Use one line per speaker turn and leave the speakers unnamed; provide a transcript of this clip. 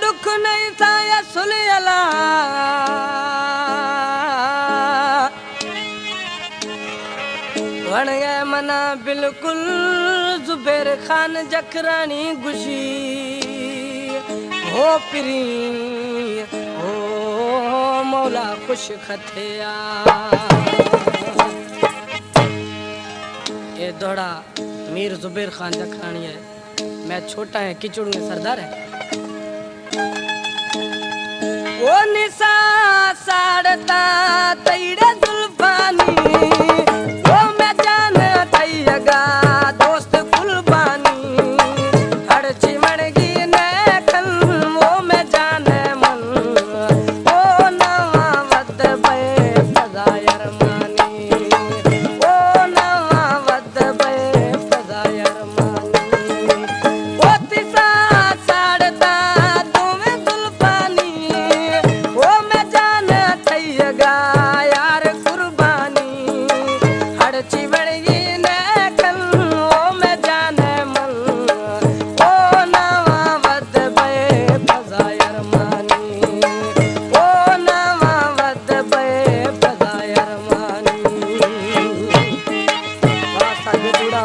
दुख नहीं था या सुलियला वण गए मना बिल्कुल जुबेर खान जखरानी गुशी हो पिरी हो मौला खुश खथिया ये दौड़ा मीर जुबेर खान जखरानी है मैं छोटा है किचड़ू में सरदार है वो निशा साड़ता तैरे जुल्फानी वो मैं जान थैगा दोस्त कुर्बानी हर चिमड़गी ने कल वो मैं जाने मन ओ नवा वद बे फजायर मानी ओ नवा वद बे फजायर मानी ओ तिसा साड़ता तुम्हें जुल्फानी वो मैं जान थैगा यार कुर्बानी हर चिमड़गी ने कल वो मैं जाने मन ओ नवा वद बे फजायर मानी ओ नवा वद बे फजायर मानी वास्ता जुड़ा